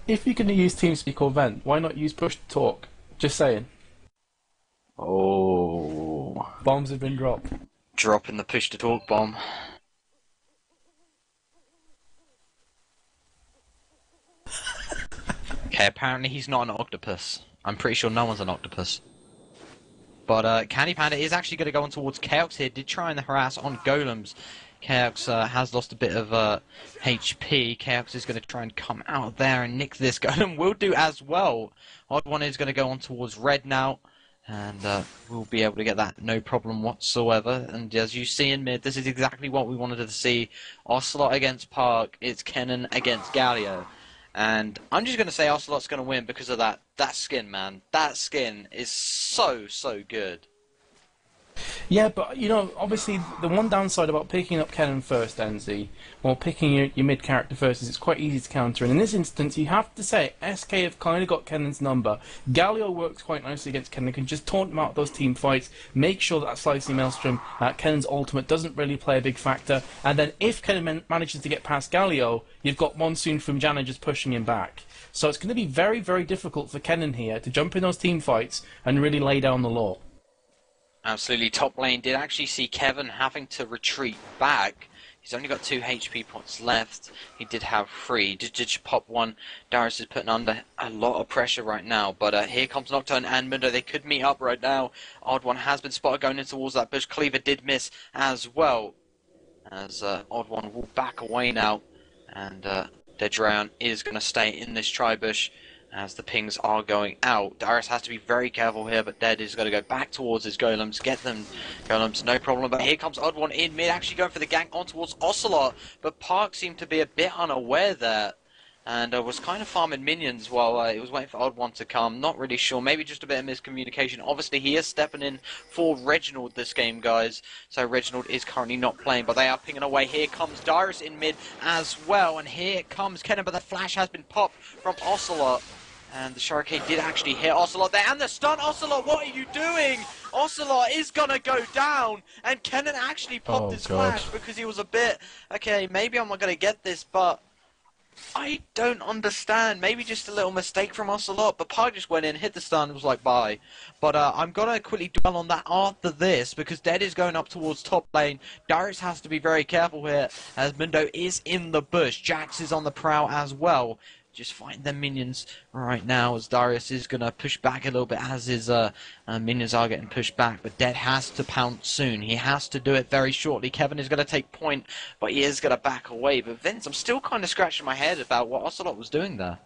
If you're going to use TeamSpeak or Vent, why not use Push to Talk? Just saying. Oh, Bombs have been dropped. dropping the push to talk bomb. Okay, apparently he's not an octopus. I'm pretty sure no one's an octopus. But Candy Panda is actually going to go on towards Chaos here. Did try and harass on Golems. Chaos has lost a bit of HP. Chaos is going to try and come out there and nick this. Golem will do as well. Odd One is going to go on towards Red now. And we'll be able to get that no problem whatsoever. And as you see in mid, this is exactly what we wanted to see. Ocelot against Park. It's Kennen against Galio. And I'm just going to say Ocelot's going to win because of that skin, man. That skin is so, so good. Yeah, but, you know, obviously the one downside about picking up Kennen first, NZ, or picking your mid character first, is it's quite easy to counter. And in this instance, you have to say SK have kind of got Kennen's number. Galio works quite nicely against Kennen, can just taunt him out of those team fights, make sure that Slicing Maelstrom, Kennen's ultimate, doesn't really play a big factor. And then if Kennen manages to get past Galio, you've got Monsoon from Janna just pushing him back. So it's going to be very, very difficult for Kennen here to jump in those team fights and really lay down the law. Absolutely. Top lane did actually see Kevin having to retreat back. He's only got 2 HP points left. He did have 3. Did pop one. Darius is putting under a lot of pressure right now. But here comes Nocturne and Mundo. They could meet up right now. Odd One has been spotted going in towards that bush. Cleaver did miss as well. As Odd One will back away now. And Dedraon is going to stay in this tri-bush. As the pings are going out. Darius has to be very careful here, but Dead is going to go back towards his golems. Get them, golems, no problem. But here comes Odd One in mid, actually going for the gank on towards Ocelot. But Park seemed to be a bit unaware there. And was kind of farming minions while he was waiting for Odd One to come. Not really sure. Maybe just a bit of miscommunication. Obviously, he is stepping in for Reginald this game, guys. So Reginald is currently not playing, but they are pinging away. Here comes Darius in mid as well. And here comes Kennen, but the flash has been popped from Ocelot. And the Shurikane did actually hit Ocelot there. And the stun, Ocelot, what are you doing? Ocelot is going to go down. And Kennen actually popped his flash because he was a bit, okay, maybe I'm not going to get this, but I don't understand. Maybe just a little mistake from Ocelot. But Park just went in, hit the stun, was like, bye. But I'm going to quickly dwell on that after this because Dead is going up towards top lane. Darius has to be very careful here as Mundo is in the bush. Jax is on the prowl as well. Just fighting them minions right now as Darius is going to push back a little bit as his minions are getting pushed back. But Dead has to pounce soon. He has to do it very shortly. Kevin is going to take point, but he is going to back away. But Vince, I'm still kind of scratching my head about what Ocelot was doing there.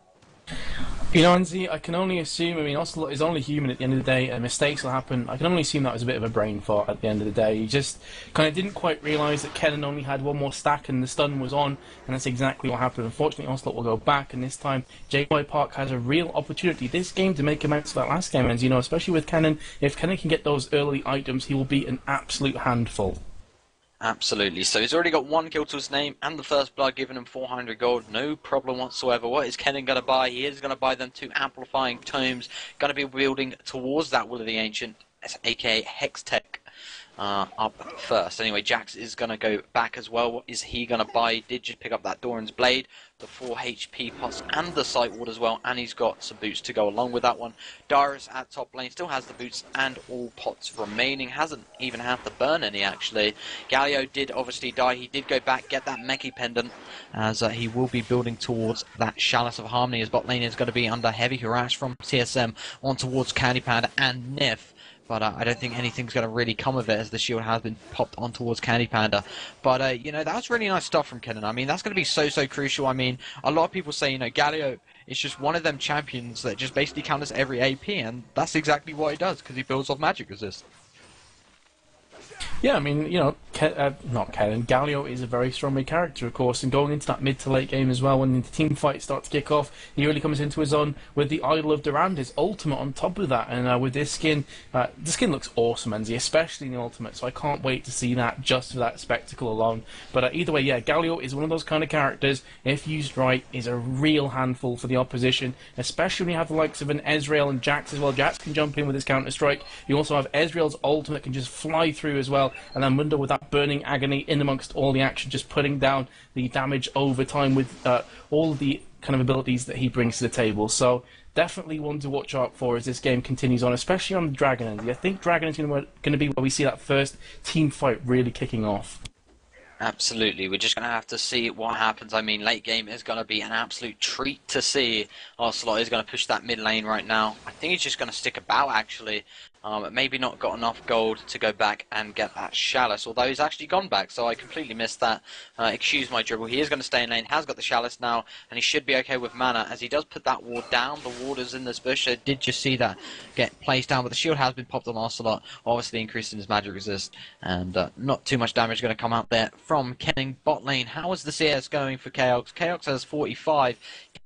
You know, Anzi, I can only assume, I mean, Ocelot is only human at the end of the day, and mistakes will happen. I can only assume that was a bit of a brain fart at the end of the day. He just kind of didn't quite realise that Kennen only had one more stack and the stun was on, and that's exactly what happened. Unfortunately, Ocelot will go back, and this time, JY Park has a real opportunity this game to make amends for that last game, and you know, especially with Kennen, if Kennen can get those early items, he will be an absolute handful. Absolutely. So he's already got 1 kill to his name and the first blood giving him 400 gold. No problem whatsoever. What is Kennen going to buy? He is going to buy them 2 amplifying tomes. Going to be building towards that Will of the Ancient, aka Hex Tech. Up first. Anyway, Jax is going to go back as well. What is he going to buy? He did just pick up that Doran's Blade, the 4 HP pots, and the Sight Ward as well, and he's got some boots to go along with that one. Darius at top lane still has the boots and all pots remaining. Hasn't even had to burn any, actually. Galio did obviously die. He did go back, get that Meki Pendant, as he will be building towards that Chalice of Harmony. His bot lane is going to be under heavy harass from TSM on towards Candy Panda and Nif. But I don't think anything's going to really come of it as the shield has been popped on towards Candy Panda. But, you know, that was really nice stuff from Kennen. I mean, that's going to be so, so crucial. I mean, a lot of people say, you know, Galio is just one of them champions that just basically counters every AP. And that's exactly what he does because he builds off magic resist. Yeah, I mean, you know, not Kennen, Galio is a very strong mid character, of course, and going into that mid to late game as well, when the team fights start to kick off, he really comes into his own with the Idol of Durand, his ultimate on top of that, and with this skin, the skin looks awesome, Enzi, especially in the ultimate, so I can't wait to see that just for that spectacle alone. But either way, yeah, Galio is one of those kind of characters, if used right, is a real handful for the opposition, especially when you have the likes of an Ezreal and Jax as well. Jax can jump in with his counter-strike, you also have Ezreal's ultimate that can just fly through as well, and then Mundo with that burning agony in amongst all the action, just putting down the damage over time with all of the kind of abilities that he brings to the table. So definitely one to watch out for as this game continues on, especially on the Dragon end. I think Dragon is going to be where we see that first team fight really kicking off. Absolutely, we're just going to have to see what happens. I mean, late game is going to be an absolute treat to see. Ocelot is going to push that mid lane right now. I think he's just going to stick about, actually. Maybe not got enough gold to go back and get that Chalice, although he's actually gone back, so I completely missed that. Excuse my dribble. He is going to stay in lane, has got the Chalice now, and he should be okay with mana, as he does put that ward down. The ward is in this bush, so did just see that get placed down, but the shield has been popped on Ocelot, obviously increasing his magic resist, and not too much damage going to come out there from Kenning. Bot lane, how is the CS going for Chaos? Chaos has 45.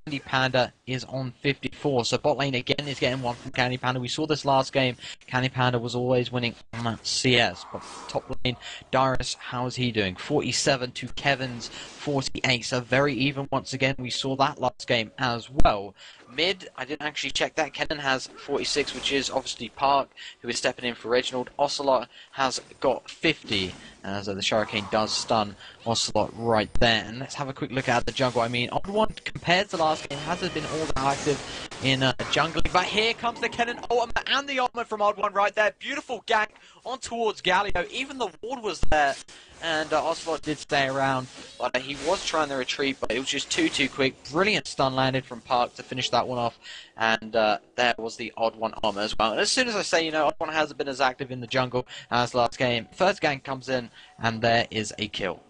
Candy Panda is on 54, so bot lane again is getting one from Candy Panda. We saw this last game. Candy Panda was always winning on that CS, but top lane, Darius, how's he doing? 47 to Kevin's 48, so very even once again. We saw that last game as well. Mid, I didn't actually check that. Kenan has 46, which is obviously Park, who is stepping in for Reginald. Ocelot has got 50, as the Shurikane does stun Ocelot right there. And let's have a quick look at the jungle. I mean, Odd One, compared to last game, hasn't been all that active in jungling. But here comes the Kenan ultimate and the ultimate from Odd One right there. Beautiful gank on towards Galio. Even the ward was there. And Ocelot did stay around, but he was trying to retreat, but it was just too quick. Brilliant stun landed from Park to finish that one off, and there was the Odd One armor as well. And as soon as I say, Odd One hasn't been as active in the jungle as last game, first gank comes in, and there is a kill.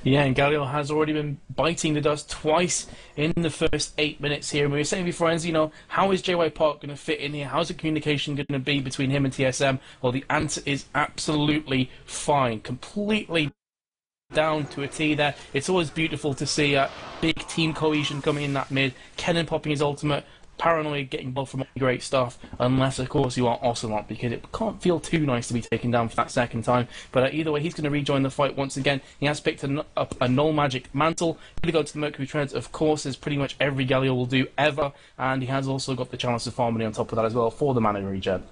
Yeah, and Galio has already been biting the dust twice in the first 8 minutes here. And we were saying before, Enzi, how is JY Park going to fit in here? How's the communication going to be between him and TSM? Well, the answer is absolutely fine. Completely down to a T there. It's always beautiful to see big team cohesion coming in that mid. Kenan popping his ultimate. Paranoid getting ball from great stuff, unless of course you are Ocelot, because it can't feel too nice to be taken down for that second time. But either way, he's going to rejoin the fight once again. He has picked up a null magic mantle. Really go to the Mercury Treads, of course, as pretty much every Galio will do ever, and he has also got the chance of farming on top of that as well for the mana regen.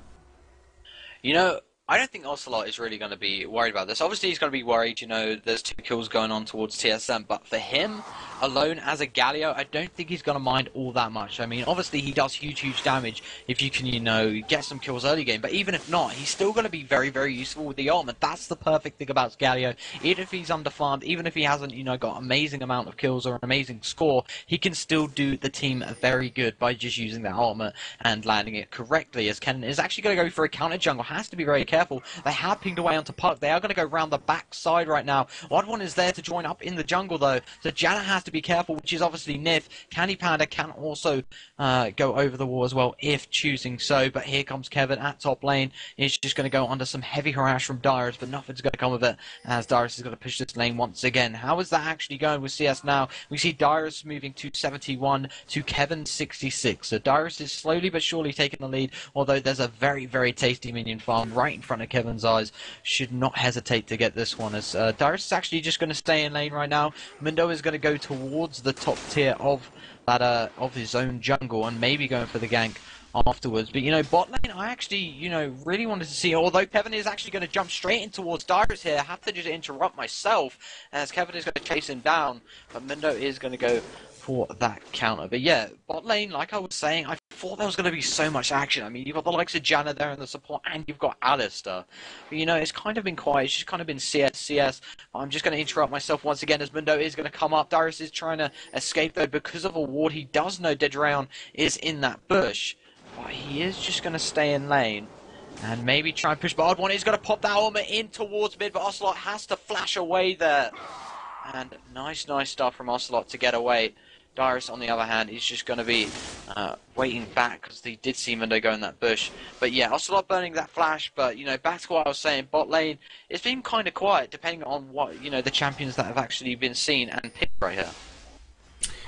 I don't think Ocelot is really going to be worried about this. Obviously, he's going to be worried, there's 2 kills going on towards TSM, but for him, alone as a Galio, I don't think he's going to mind all that much. I mean, obviously, he does huge damage if you can, get some kills early game, but even if not, he's still going to be very useful with the ultimate. That's the perfect thing about Galio. Even if he's underfarmed, even if he hasn't, got an amazing amount of kills or an amazing score, he can still do the team very good by just using that ultimate and landing it correctly, as Kenan is actually going to go for a counter jungle. Has to be very careful. They have pinged away onto Puck. They are going to go round the back side right now. Odd One is there to join up in the jungle, though. So Janna has to be careful, which is obviously Nif. Candy Panda can also go over the wall as well, if choosing so. But here comes Kevin at top lane. He's just going to go under some heavy harass from Darius, but nothing's going to come of it, as Darius is going to push this lane once again. How is that actually going with CS now? We see Darius moving to 71 to Kevin 66. So Darius is slowly but surely taking the lead, although there's a very tasty minion farm right in front of Kevin's eyes. Should not hesitate to get this one, as Darius is actually just going to stay in lane right now. Mundo is going to go towards the top tier of that of his own jungle, and maybe going for the gank afterwards. But bot lane, I actually really wanted to see, although Kevin is actually going to jump straight in towards Darius here. I have to just interrupt myself, as Kevin is going to chase him down, but Mundo is going to go for that counter. But yeah, bot lane, like I was saying, I thought there was going to be so much action. I mean, you've got the likes of Janna there in the support, and you've got Alistair. But it's kind of been quiet. It's just kind of been CS. I'm just going to interrupt myself once again, as Mundo is going to come up. Darius is trying to escape, though, because of a ward. He does know Dedraon is in that bush, but he is just going to stay in lane and maybe try and push. But Odd One is going to pop that armor in towards mid, but Ocelot has to flash away there. And nice stuff from Ocelot to get away. Darius, on the other hand, is just going to be waiting back, because he did see Mundo go in that bush. But yeah, Ocelot burning that flash. But back to what I was saying, bot lane, it's been kind of quiet, depending on what the champions that have actually been seen and picked right here.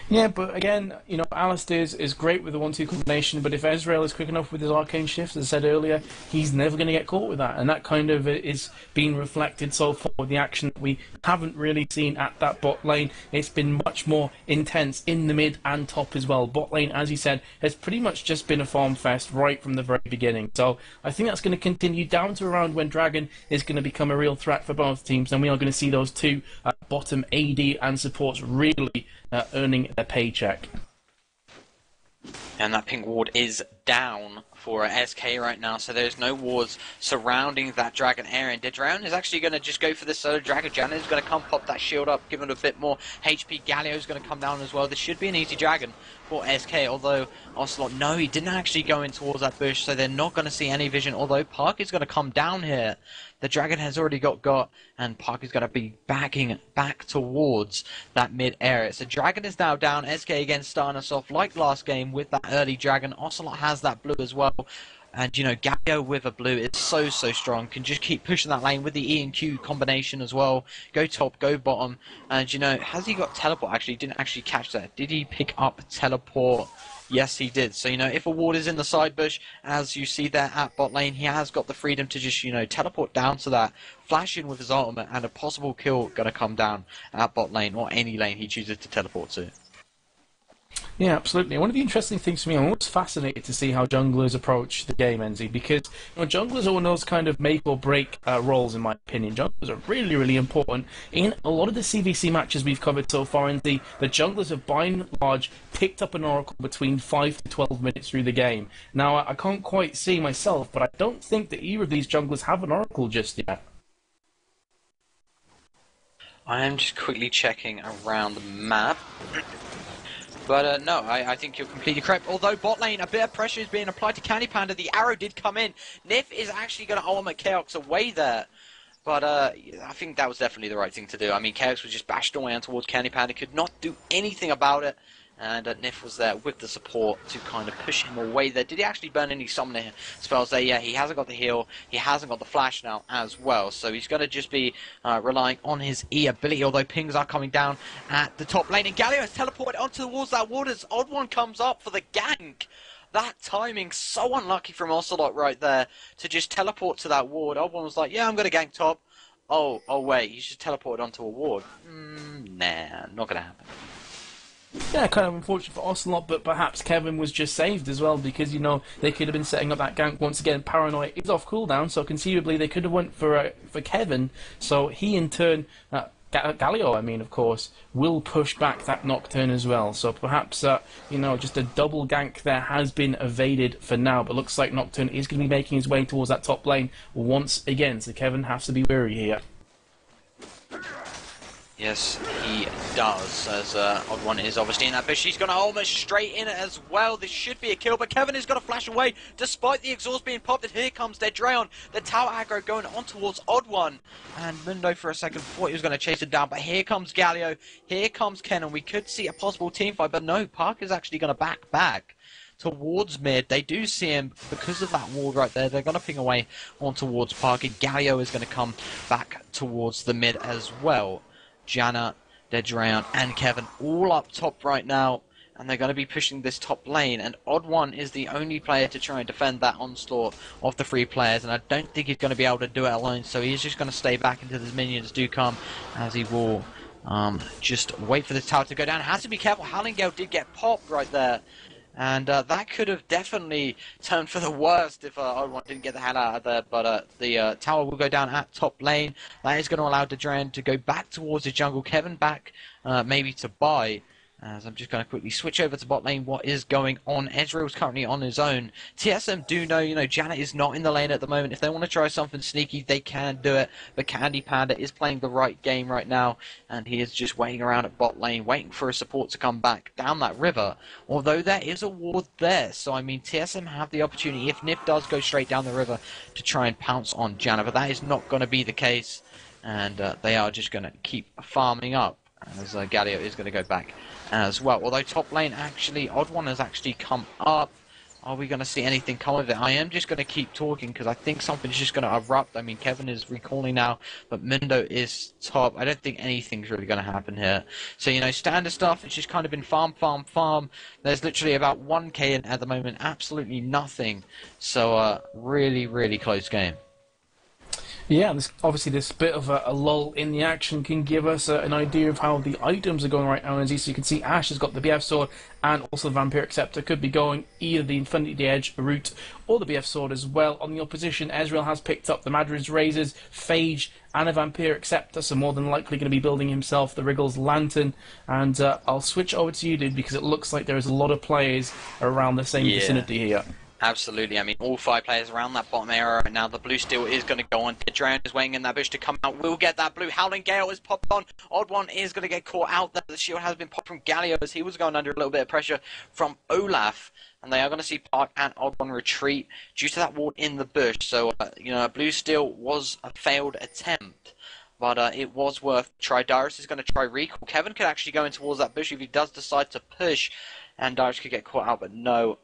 Yeah, but again, Alistair is great with the 1-2 combination, but if Ezreal is quick enough with his arcane shift, as I said earlier, he's never going to get caught with that, and that kind of is being reflected so far with the action that we haven't really seen at that bot lane. It's been much more intense in the mid and top as well. Bot lane, as you said, has pretty much just been a farm fest right from the very beginning, so I think that's going to continue down to around when Dragon is going to become a real threat for both teams, and we are going to see those two bottom AD and supports really earning their paycheck. And that pink ward is down for SK right now, so there's no wards surrounding that dragon area. And Dedragon is actually going to just go for the solo dragon. Janet is going to come pop that shield up, give it a bit more HP. Galio is going to come down as well. This should be an easy dragon for SK, although Ocelot, no, he didn't actually go in towards that bush, so they're not going to see any vision, although Park is going to come down here. The dragon has already got, and Park is going to be backing back towards that mid area. So dragon is now down. SK again starting us off like last game with that early dragon. Ocelot has that blue as well. And, you know, Galio with a blue is so strong. Can just keep pushing that lane with the E and Q combination as well. Go top, go bottom. And, you know, has he got teleport? Actually, didn't actually catch that. Did he pick up teleport? Yes, he did. So, you know, if a ward is in the side bush, as you see there at bot lane, he has got the freedom to just, you know, teleport down to that, flash in with his ultimate, and a possible kill going to come down at bot lane, or any lane he chooses to teleport to. Yeah, absolutely. One of the interesting things for me, I'm always fascinated to see how junglers approach the game, NZ, because junglers are one of those kind of make or break roles, in my opinion. Junglers are really important. In a lot of the CVC matches we've covered so far, NZ, the junglers have by and large picked up an oracle between 5 to 12 minutes through the game. Now, I can't quite see myself, but I don't think that either of these junglers have an oracle just yet. I am just quickly checking around the map. But no, I think you're completely correct. Although bot lane, a bit of pressure is being applied to Candy Panda. The arrow did come in. Nif is actually going to ultimate Chaos away there. But I think that was definitely the right thing to do. I mean, Chaos was just bashed away towards Candy Panda. Could not do anything about it. And Nif was there with the support to kind of push him away there. Did he actually burn any summoner spells there? Yeah, he hasn't got the heal. He hasn't got the flash now as well. So he's going to just be relying on his E ability, although pings are coming down at the top lane. And Galio has teleported onto the walls. That ward as Odd One comes up for the gank. That timing, so unlucky from Ocelot right there to just teleport to that ward. Odd One was like, yeah, I'm going to gank top. Oh wait, he's just teleported onto a ward. Nah, not going to happen. Yeah, kind of unfortunate for Ocelot, but perhaps Kevin was just saved as well, because, you know, they could have been setting up that gank once again. Paranoia is off cooldown, so conceivably they could have went for Kevin, so he in turn, Galio, I mean, of course, will push back that Nocturne as well, so perhaps, you know, just a double gank there has been evaded for now, but looks like Nocturne is going to be making his way towards that top lane once again, so Kevin has to be wary here. Yes, he does, as Odd One is obviously in that bush. He's going to almost straight in it as well. This should be a kill, but Kevin is going to flash away despite the exhaust being popped. And here comes Dedragon, the tower aggro going on towards Odd One. And Mundo for a second thought he was going to chase it down, but here comes Galio, here comes Ken, and we could see a possible team fight, but no, Park is actually going to back towards mid. They do see him because of that wall right there. They're going to ping away on towards Park, and Galio is going to come back towards the mid as well. Janna, Dedragon, and Kevin all up top right now, and they're going to be pushing this top lane, and Odd One is the only player to try and defend that onslaught of the 3 players, and I don't think he's going to be able to do it alone, so he's just going to stay back until his minions do come, as he will just wait for this tower to go down. Has to be careful. Hallingale did get popped right there. And that could have definitely turned for the worst if Odd One didn't get the hell out of there. But the tower will go down at top lane. That is going to allow Dedragon to go back towards the jungle. Kevin back maybe to buy. As I'm just going to quickly switch over to bot lane. What is going on? Ezreal's currently on his own. TSM do know, you know, Janet is not in the lane at the moment. If they want to try something sneaky, they can do it. But Candy Panda is playing the right game right now. And he is just waiting around at bot lane, waiting for his support to come back down that river. Although there is a ward there. So, I mean, TSM have the opportunity, if Nif does go straight down the river, to try and pounce on Janet. But that is not going to be the case. And they are just going to keep farming up. As Galio is going to go back as well. Although top lane, actually, Odd One has actually come up. Are we going to see anything come of it? I am just going to keep talking because I think something's just going to erupt. I mean, Kevin is recalling now, but Mundo is top. I don't think anything's really going to happen here. So, you know, standard stuff, it's just kind of been farm. There's literally about 1k in at the moment. Absolutely nothing. So, really close game. Yeah, and obviously this bit of a lull in the action can give us an idea of how the items are going right now. As you can see, Ash has got the BF Sword and also the Vampiric Scepter. Could be going either the Infinity Edge route or the BF Sword as well. On the opposition, Ezreal has picked up the Madrid's Razors, Phage, and a Vampiric Scepter, so more than likely going to be building himself the Wriggles Lantern. And I'll switch over to you, dude, because it looks like there is a lot of players around the same vicinity here. Absolutely. I mean, all 5 players around that bottom area right now. The blue steel is going to go on. Drown is waiting in that bush to come out. We'll get that blue. Howling Gale is popped on. Odd One is going to get caught out there. The shield has been popped from Galio as he was going under a little bit of pressure from Olaf. And they are going to see Park and Odd One retreat due to that ward in the bush. So, blue steel was a failed attempt. But it was worth a try. Darius is going to try recall. Kevin could actually go in towards that bush if he does decide to push. And Darius could get caught out, but no.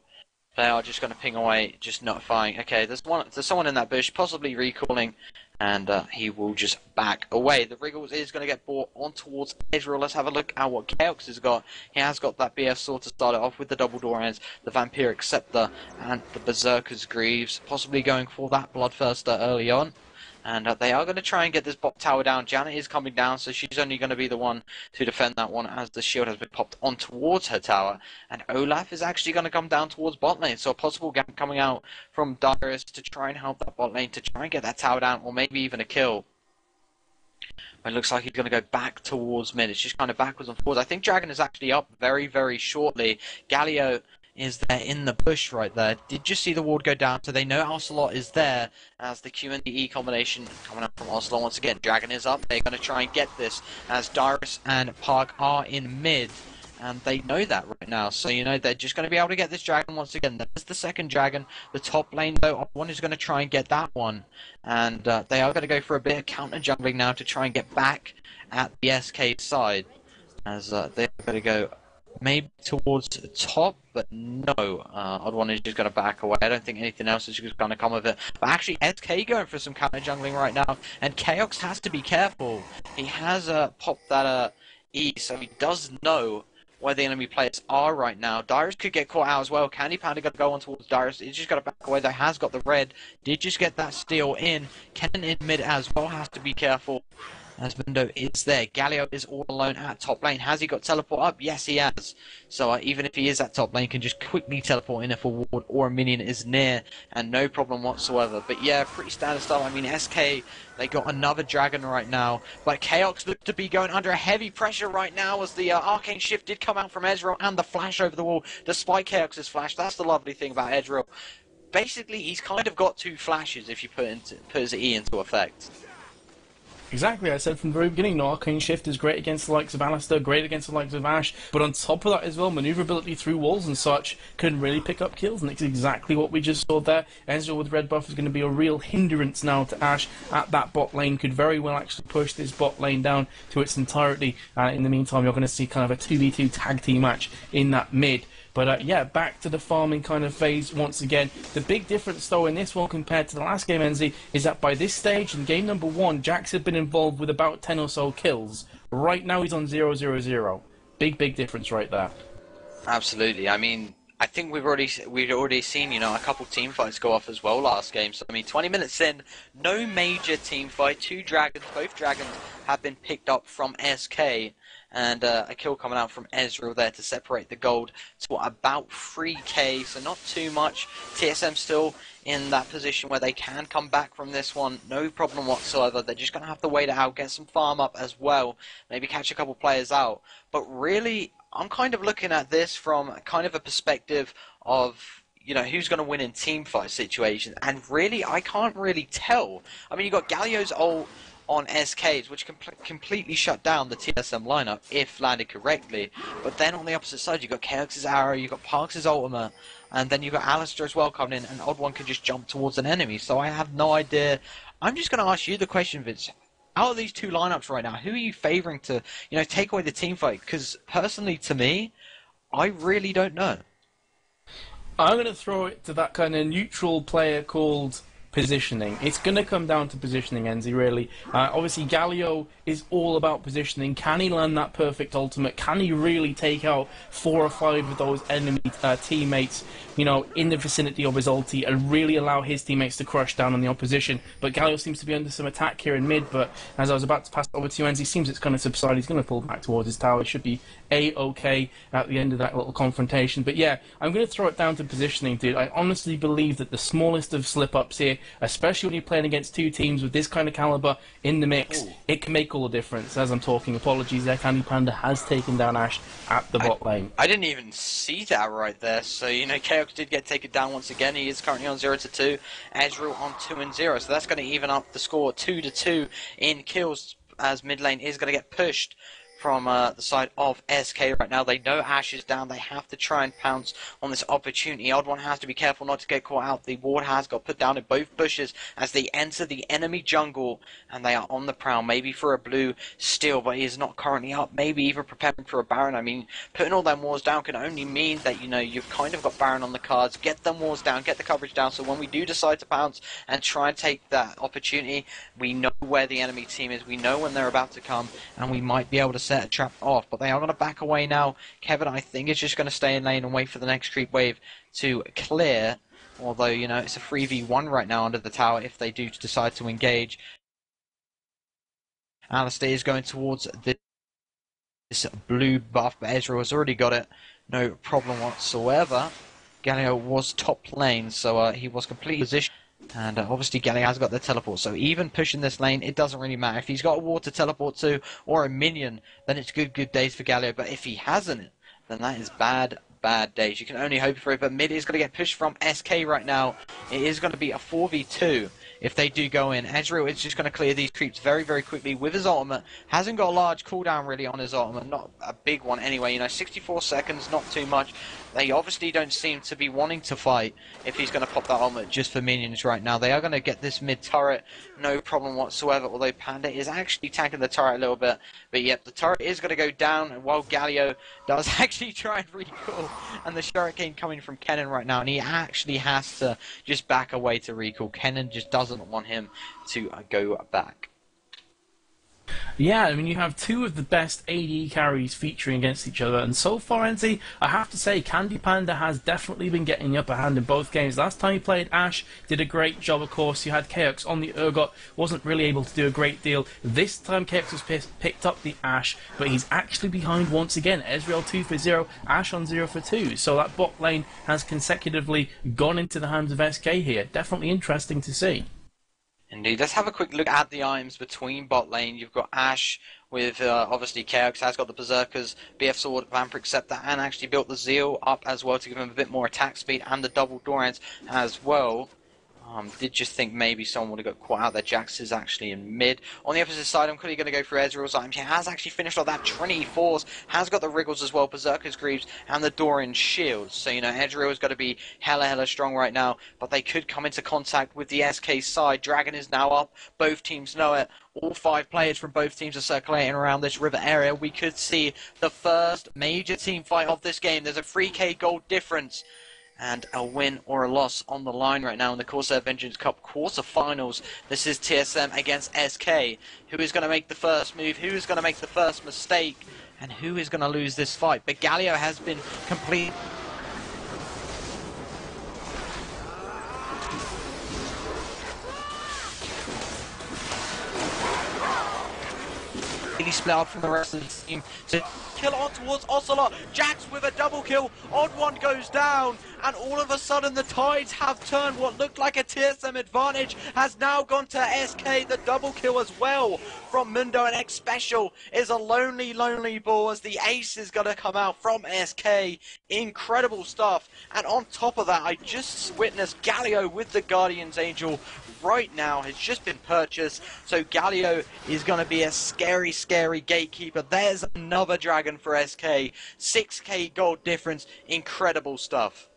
They are just going to ping away, just notifying. Okay, there's someone in that bush, possibly recalling, and he will just back away. The Wriggles is going to get brought on towards Ezreal. Let's have a look at what Chaos has got. He has got that BF Sword to start it off with the double door ends, the Vampiric Scepter, and the Berserker's Greaves, possibly going for that Bloodthirster early on. And they are going to try and get this bot tower down. Janet is coming down, so she's only going to be the one to defend that one as the shield has been popped on towards her tower. And Olaf is actually going to come down towards bot lane. So a possible gank coming out from Darius to try and help that bot lane, to try and get that tower down, or maybe even a kill. It looks like he's going to go back towards mid. It's just kind of backwards and forwards. I think Dragon is actually up very, very shortly. Galio is there in the bush right there. Did you see the ward go down? So they know Ocelot is there as the Q and the E combination coming up from Ocelot once again. Dragon is up. They're going to try and get this as Darius and Park are in mid. And they know that right now. So, they're just going to be able to get this dragon once again. There's the second dragon. The top lane, though, one is going to try and get that one. And they are going to go for a bit of counter jungling now to try and get back at the SK side. As they're going to go maybe towards the top, but no. Odd One is just going to back away. I don't think anything else is going to come of it. But actually, SK going for some counter jungling right now. And Chaos has to be careful. He has popped that E, so he does know where the enemy players are right now. Darius could get caught out as well. Candy Panda got to go on towards Darius. He's just got to back away. There has got the red. Did just get that steal in. Kennen in mid as well. Has to be careful. As Mundo is there. Galio is all alone at top lane. Has he got teleport up? Yes, he has. So even if he is at top lane, can just quickly teleport in if a ward or a minion is near, and no problem whatsoever. But yeah, pretty standard stuff. I mean, SK, they got another dragon right now, but Chaos looked to be going under a heavy pressure right now as the Arcane Shift did come out from Ezreal and the flash over the wall, despite Chaos's flash. That's the lovely thing about Ezreal. Basically, he's kind of got 2 flashes if you put his E into effect. Exactly, I said from the very beginning, Arcane Shift is great against the likes of Alistair, great against the likes of Ash, but on top of that as well, maneuverability through walls and such can really pick up kills, and it's exactly what we just saw there. Ezreal with red buff is going to be a real hindrance now to Ash at that bot lane, could very well actually push this bot lane down to its entirety. In the meantime, you're going to see kind of a 2v2 tag team match in that mid. But yeah, back to the farming kind of phase once again. The big difference, though, in this one compared to the last game, NZ, is that by this stage, in game number 1, Jax had been involved with about 10 or so kills. Right now, he's on 0-0-0. Big difference right there. Absolutely. I mean, I think we'd already seen, a couple team fights go off as well last game. So, I mean, 20 minutes in, no major team fight. 2 dragons, both dragons have been picked up from SK. And a kill coming out from Ezreal there to separate the gold to about 3k, so not too much. TSM still in that position where they can come back from this one, no problem whatsoever. They're just going to have to wait it out, get some farm up as well, maybe catch a couple players out. But really, I'm kind of looking at this from kind of a perspective of, who's going to win in team fight situations. And really, I can't really tell. I mean, you've got Galio's ult on SKs, which completely shut down the TSM lineup if landed correctly. But then on the opposite side, you've got Chaos's arrow, you've got Parks' ultimate, and then you've got Alistair as well coming in, and Odd One can just jump towards an enemy. So I have no idea. I'm just going to ask you the question, Vince. Out of these 2 lineups right now, who are you favouring to, take away the team fight? Because personally, to me, I really don't know. I'm going to throw it to that kind of neutral player called positioning. It's going to come down to positioning, Enzi, really. Obviously, Galio is all about positioning. Can he land that perfect ultimate? Can he really take out 4 or 5 of those enemy teammates, you know, in the vicinity of his ulti and really allow his teammates to crush down on the opposition? But Galio seems to be under some attack here in mid, but as I was about to pass it over to you, Enzi, seems it's going to subside. He's going to pull back towards his tower. It should be A-okay at the end of that little confrontation. But yeah, I'm going to throw it down to positioning, dude. I honestly believe that the smallest of slip-ups here, especially when you're playing against 2 teams with this kind of caliber in the mix, it can make all the difference. As I'm talking, apologies there, Candy Panda has taken down Ash at the bot lane. I didn't even see that right there. So, you know, Chaos did get taken down once again. He is currently on 0-2. Ezreal on 2-0. So that's going to even up the score 2-2 in kills, as mid lane is going to get pushed from the side of SK right now. They know Ash is down. They have to try and pounce on this opportunity. Odd One has to be careful not to get caught out. The ward has got put down in both bushes as they enter the enemy jungle, and they are on the prowl, maybe for a blue steal, but he is not currently up. Maybe even preparing for a Baron. I mean, putting all them wards down can only mean that, you know, you've kind of got Baron on the cards. Get them wards down, get the coverage down, so when we do decide to pounce and try and take that opportunity, we know where the enemy team is, we know when they're about to come, and we might be able to set a trap off. But they are going to back away now. Kevin, I think, is just going to stay in lane and wait for the next creep wave to clear. Although, you know, it's a 3v1 right now under the tower if they do decide to engage. Alistair is going towards this blue buff, but Ezreal has already got it. No problem whatsoever. Galio was top lane, so he was completely positioned. And obviously Galio has got the teleport, so even pushing this lane, it doesn't really matter. If he's got a ward to teleport to, or a minion, then it's good days for Galio. But if he hasn't, then that is bad days. You can only hope for it, but mid is going to get pushed from SK right now. It is going to be a 4v2 if they do go in. Ezreal is just going to clear these creeps very, very quickly with his ultimate. Hasn't got a large cooldown really on his ultimate, not a big one anyway. You know, 64 seconds, not too much. They obviously don't seem to be wanting to fight if he's going to pop that ultimate just for minions right now. They are going to get this mid turret, no problem whatsoever, although Panda is actually tanking the turret a little bit. But yep, the turret is going to go down, and while Galio does actually try and recall, and the shuriken coming from Kennen right now, and he actually has to just back away to recall. Kennen just doesn't want him to go back. Yeah, I mean, you have 2 of the best AD carries featuring against each other, and so far, NC, I have to say, Candy Panda has definitely been getting the upper hand in both games. Last time he played Ashe, did a great job, of course. You had Chaos on the Urgot, wasn't really able to do a great deal. This time, Chaos has picked up the Ashe, but he's actually behind once again. Ezreal 2 for 0, Ashe on 0 for 2. So that bot lane has consecutively gone into the hands of SK here. Definitely interesting to see. Indeed. Let's have a quick look at the items between bot lane. You've got Ashe with obviously Chaos has got the Berserkers, BF Sword, Vampiric Scepter, and actually built the Zeal up as well to give him a bit more attack speed, and the double Doran's as well. Did just think maybe someone would have got caught out there. Jax is actually in mid. On the opposite side, I'm clearly going to go for Ezreal's items. He has actually finished off that Trinity Force, has got the Wriggles as well, Berserker's Greaves, and the Doran Shields. So, you know, Ezreal's got to be hella strong right now, but they could come into contact with the SK side. Dragon is now up. Both teams know it. All 5 players from both teams are circulating around this river area. We could see the first major team fight of this game. There's a 3k gold difference, and a win or a loss on the line right now in the Corsair Vengeance Cup quarterfinals. This is TSM against SK. Who is going to make the first move? Who is going to make the first mistake? And who is going to lose this fight? But Galio has been complete. He split out from the rest of the team to kill on towards Ocelot. Jax with a double kill. Odd One goes down, and all of a sudden the tides have turned. What looked like a TSM advantage has now gone to SK. The double kill as well from Mundo, and X Special is a lonely ball as the ace is going to come out from SK. Incredible stuff. And on top of that, I just witnessed Galio with the Guardian's Angel right now has just been purchased. So Galio is going to be a scary gatekeeper. There's another dragon for SK. 6k gold difference. Incredible stuff.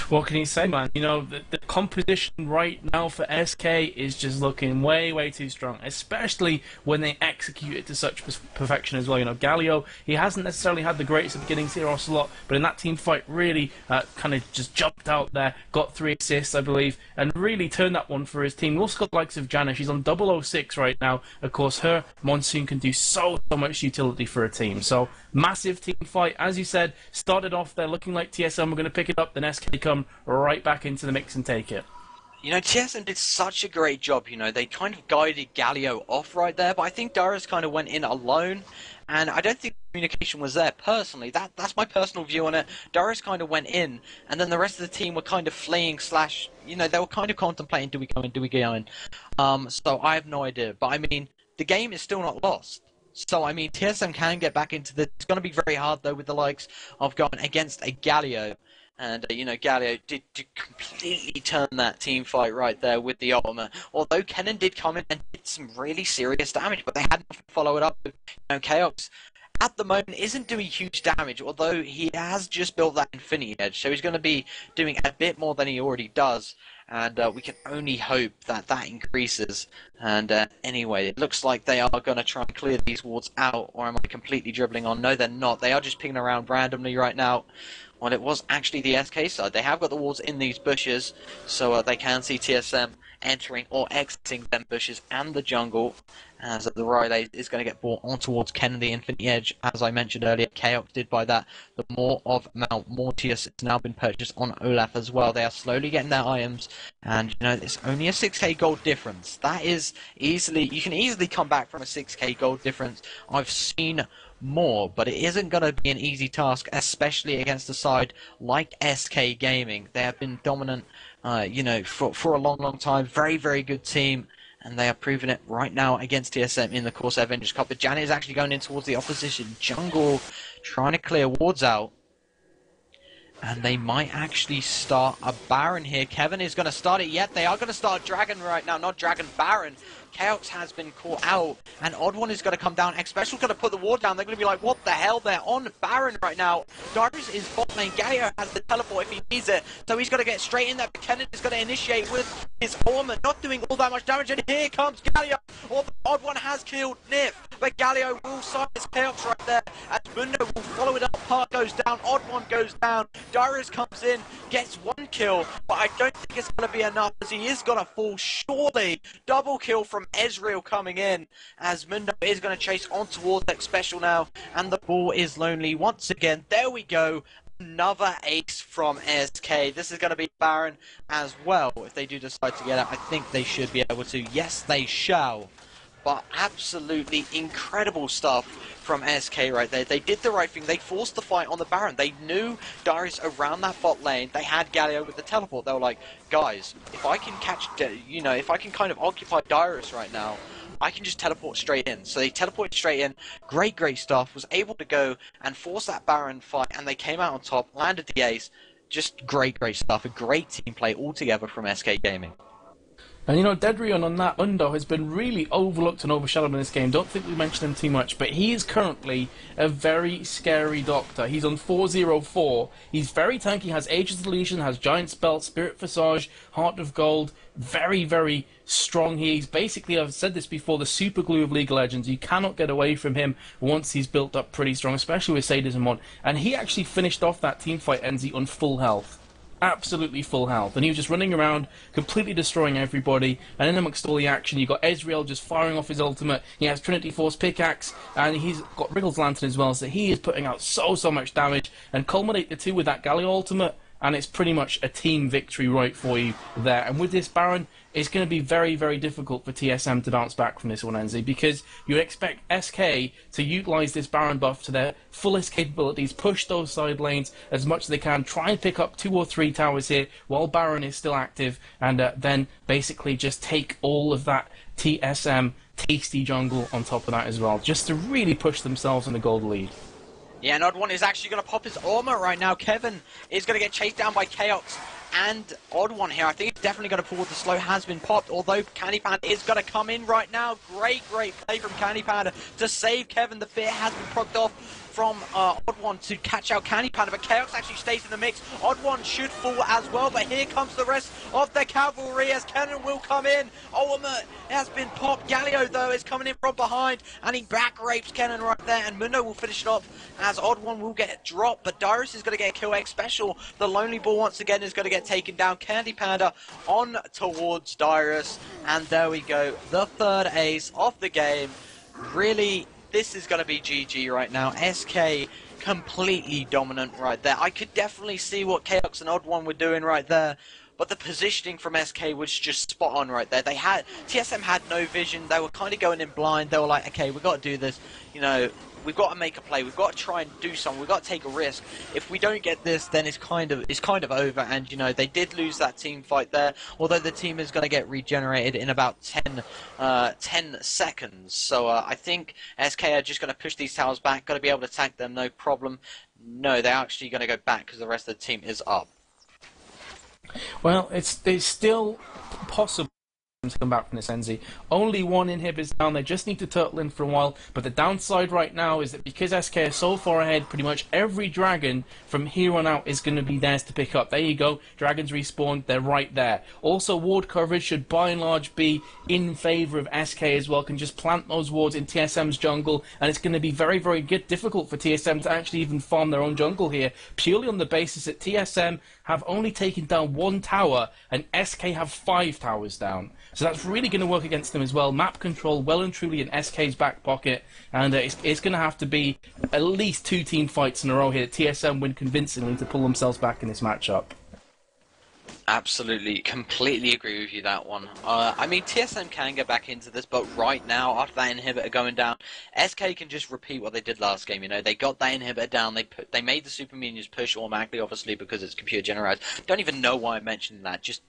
What can you say, man? You know, the composition right now for SK is just looking way, way too strong, especially when they execute it to such perfection as well. You know, Galio, he hasn't necessarily had the greatest beginnings here, Ocelot, but in that team fight, really kind of just jumped out there, got 3 assists, I believe, and really turned that one for his team. We also got the likes of Jana. She's on 006 right now. Of course, her Monsoon can do so much utility for a team. So, massive team fight. As you said, started off there looking like TSM were going to pick it up, then SK come right back into the mix and take it. You know, TSM did such a great job, you know, they kind of guided Galio off right there, but I think Darius kind of went in alone, and I don't think communication was there, personally. That's my personal view on it. Darius kind of went in, and then the rest of the team were kind of fleeing / you know, they were kind of contemplating, do we go in, do we go in? So I have no idea, but I mean, the game is still not lost. So, I mean, TSM can get back into the... It's going to be very hard, though, with the likes of going against a Galio. And, you know, Galio did completely turn that team fight right there with the ultimate. Although Kennen did come in and did some really serious damage, but they had to follow it up with, you know, Chaos. At the moment, isn't doing huge damage, although he has just built that Infinity Edge, so he's going to be doing a bit more than he already does. And we can only hope that that increases. And anyway, it looks like they are going to try and clear these wards out, or am I completely dribbling on? No, they're not. They are just picking around randomly right now. Well, it was actually the SK side. They have got the wards in these bushes, so they can see TSM entering or exiting them bushes and the jungle, as the Riley is going to get brought on towards Kennedy Infinity Edge. As I mentioned earlier, Chaos did buy that. The more of Mount Mortius, it's now been purchased on Olaf as well. They are slowly getting their items, and you know, it's only a 6k gold difference. That is easily, you can easily come back from a 6k gold difference. I've seen more, but it isn't going to be an easy task, especially against a side like SK Gaming. They have been dominant, you know, for a long time. Very, very good team, and they are proving it right now against TSM in the Corsair Avengers Cup. But Janet is actually going in towards the opposition jungle, trying to clear wards out. And they might actually start a Baron here. Kevin is going to start it yet. They are going to start Dragon right now. Not Dragon, Baron. Chaos has been caught out. And Odd One is going to come down. X-Special's going to put the ward down. They're going to be like, what the hell? They're on Baron right now. Darius is bot lane. Galio has the teleport if he needs it. So he's going to get straight in there. But Kennedy is going to initiate with his armor. Not doing all that much damage. And here comes Galio. Although Odd One has killed Nif. But Galio will silence Chaos right there. As Mundo will follow it up. Park goes down. Odd One goes down. Darius comes in, gets 1 kill, but I don't think it's going to be enough, as he is going to fall surely. Double kill from Ezreal coming in, as Mundo is going to chase on towards that special now, and the ball is lonely once again. There we go. Another ace from SK. This is going to be Baron as well. If they do decide to get it, I think they should be able to. Yes, they shall. But absolutely incredible stuff from SK right there. They did the right thing. They forced the fight on the Baron. They knew Darius around that bot lane. They had Galio with the teleport. They were like, guys, if I can catch, you know, if I can kind of occupy Darius right now, I can just teleport straight in. So they teleported straight in. Great stuff. Was able to go and force that Baron fight, and they came out on top, landed the ace. Just great stuff. A great team play altogether from SK Gaming. And you know, Dedrion on that Undo has been really overlooked and overshadowed in this game. Don't think we mentioned him too much, but he is currently a very scary doctor. He's on 404. He's very tanky, has Aegis Deletion, has Giant Spell, Spirit Visage, Heart of Gold. Very strong. He's basically, I've said this before, the super glue of League of Legends. You cannot get away from him once he's built up pretty strong, especially with Sadism on. And he actually finished off that team fight, NZ, on full health. Absolutely full health, and he was just running around, completely destroying everybody. And in amongst all the action, you got Ezreal just firing off his ultimate. He has Trinity Force pickaxe, and he's got Wriggle's Lantern as well. So he is putting out so much damage, and culminate the two with that Galio ultimate, and it's pretty much a team victory right for you there. And with this Baron, it's going to be very difficult for TSM to bounce back from this one, NZ, because you expect SK to utilise this Baron buff to their fullest capabilities, push those side lanes as much as they can, try and pick up 2 or 3 towers here while Baron is still active, and then basically just take all of that TSM tasty jungle on top of that as well, just to really push themselves in the gold lead. Yeah, and Odd One is actually going to pop his armor right now. Kevin is going to get chased down by Chaos and Odd One here. I think it's definitely going to pull. The slow has been popped, although Candy Panda is going to come in right now. Great play from Candy Panda to save Kevin. The fear has been propped off from Odd One to catch out Candy Panda, but Chaos actually stays in the mix. Odd One should fall as well, but here comes the rest of the cavalry as Kennen will come in. Ultimate has been popped. Galio, though, is coming in from behind, and he back rapes Kennen right there, and Mundo will finish it off as Odd One will get dropped, but Dyrus is going to get a kill X special. The Lonely Ball once again is going to get taken down. Candy Panda on towards Dyrus, and there we go. The third ace of the game. Really, this is going to be GG right now. SK completely dominant right there. I could definitely see what Chaos and Odd One were doing right there, but the positioning from SK was just spot on right there. TSM had no vision. They were kind of going in blind. They were like, okay, we've got to do this. You know, we've got to make a play. We've got to try and do something. We've got to take a risk. If we don't get this, then it's kind of over. And you know, they did lose that team fight there. Although the team is going to get regenerated in about 10 seconds. So I think SK are just going to push these towers back. Got to be able to attack them, no problem. No, they're actually going to go back because the rest of the team is up. Well, it's still possible to come back from this, Enzi. Only one inhibit's down. They just need to turtle in for a while. But the downside right now is that because SK is so far ahead, pretty much every dragon from here on out is going to be theirs to pick up. There you go. Dragons respawn. They're right there. Also, ward coverage should by and large be in favour of SK as well. Can just plant those wards in TSM's jungle, and it's going to be very, very difficult for TSM to actually even farm their own jungle here, purely on the basis that TSM have only taken down one tower and SK have 5 towers down. So that's really going to work against them as well. Map control well and truly in SK's back pocket, and it's going to have to be at least 2 team fights in a row here. TSM win convincingly to pull themselves back in this matchup. Absolutely, completely agree with you that one. I mean, TSM can get back into this, but right now, after that inhibitor going down, SK can just repeat what they did last game. You know, they got that inhibitor down. They made the super minions push automatically, obviously because it's computer generated. Don't even know why I mentioned that. Just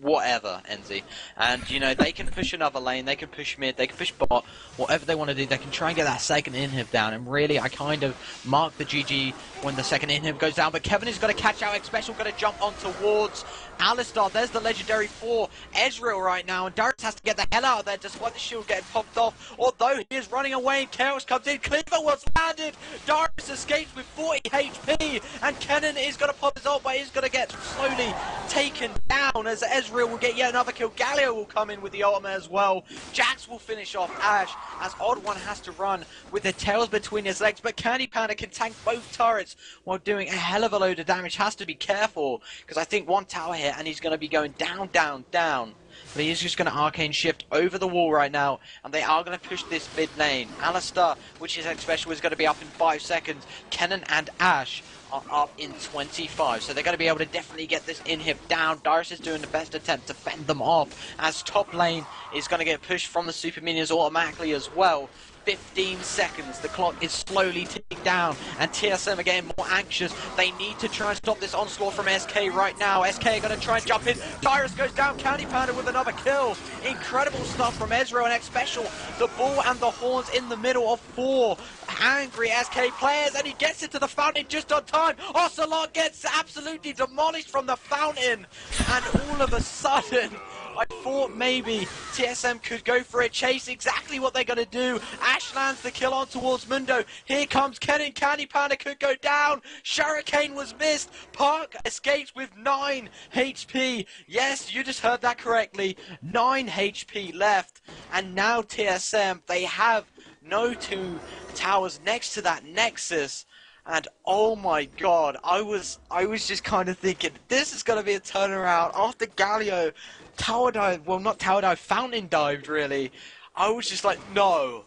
whatever, Enzi. And, you know, they can push another lane, they can push mid, they can push bot, whatever they want to do, they can try and get that second inhib down. And really, I kind of mark the GG when the second inhib goes down. But Kevin is going to catch out X Special, going to jump on towards Alistar. There's the legendary for Ezreal right now, and Darius has to get the hell out of there despite the shield getting popped off. Although he is running away, and Chaos comes in. Cleaver was landed. Darius escapes with 40 HP, and Kennen is going to pop his ult, but he's going to get slowly taken down as Ezreal will get yet another kill. Galio will come in with the ultimate as well. Jax will finish off Ash as Odd One has to run with the tails between his legs, but Candy Panda can tank both turrets while doing a hell of a load of damage. Has to be careful because I think one tower here and he's going to be going down, down, down. But he is just going to arcane shift over the wall right now, and they are going to push this mid lane. Alistar, which is X special, is going to be up in 5 seconds. Kennen and Ash are up in 25, so they're going to be able to definitely get this inhib down. Darius is doing the best attempt to fend them off, as top lane is going to get pushed from the super minions automatically as well. 15 seconds, the clock is slowly ticking down, and TSM are getting more anxious. They need to try and stop this onslaught from SK right now. SK are going to try and jump in. Dyrus goes down, Candy Panda with another kill. Incredible stuff from Ezreal and X Special. The ball and the horns in the middle of 4 angry SK players, and he gets into the fountain just on time. Ocelot gets absolutely demolished from the fountain, and all of a sudden, I thought maybe TSM could go for a chase. Exactly what they're going to do. Ash lands the kill on towards Mundo. Here comes Kennen. Candy Panda could go down. Shurikane was missed. Park escapes with 9 HP. Yes, you just heard that correctly. 9 HP left. And now TSM, they have no 2 towers next to that Nexus. And oh my god, I was just kind of thinking, this is going to be a turnaround after Galio tower dive, well not tower dive, fountain dived really. I was just like, no,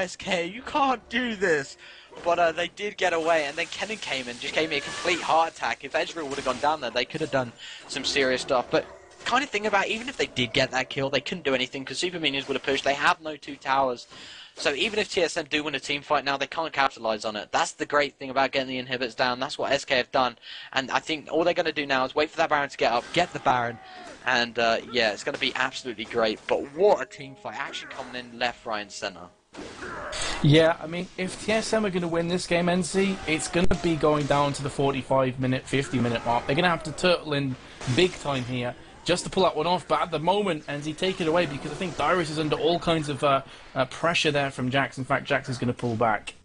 SK, you can't do this. But they did get away, and then Kennen came and just gave me a complete heart attack. If Ezreal would have gone down there, they could have done some serious stuff. But kind of thing about, even if they did get that kill, they couldn't do anything because Super Minions would have pushed. They have no 2 towers. So even if TSM do win a team fight now, they can't capitalize on it. That's the great thing about getting the inhibitors down. That's what SK have done. And I think all they're going to do now is wait for that Baron to get up, get the Baron. And yeah, it's going to be absolutely great. But what a team fight. Action coming in left, right, and center. Yeah, I mean, if TSM are going to win this game, NC, it's going to be going down to the 45-minute, 50-minute mark. They're going to have to turtle in big time here just to pull that one off. But at the moment, NC, take it away, because I think Dyrus is under all kinds of pressure there from Jax. In fact, Jax is going to pull back.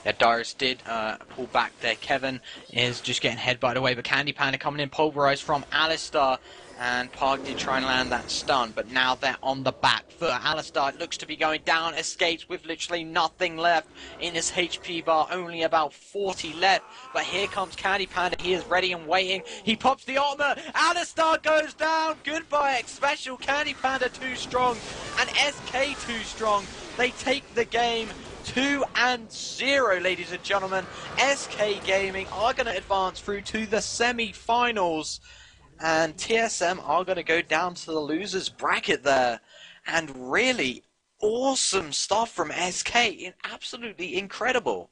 Yeah, Darius did pull back there. Kevin is just getting headbutted away, but Candy Panda coming in, pulverized from Alistar. And Park did try and land that stun, but now they're on the back foot. Alistar looks to be going down, escapes with literally nothing left in his HP bar, only about 40 left. But here comes Candy Panda, he is ready and waiting. He pops the ultimate, Alistar goes down, goodbye X Special, Candy Panda too strong, and SK too strong. They take the game 2-0, ladies and gentlemen. SK Gaming are going to advance through to the semi-finals. And TSM are going to go down to the losers bracket there. And really awesome stuff from SK. Absolutely incredible.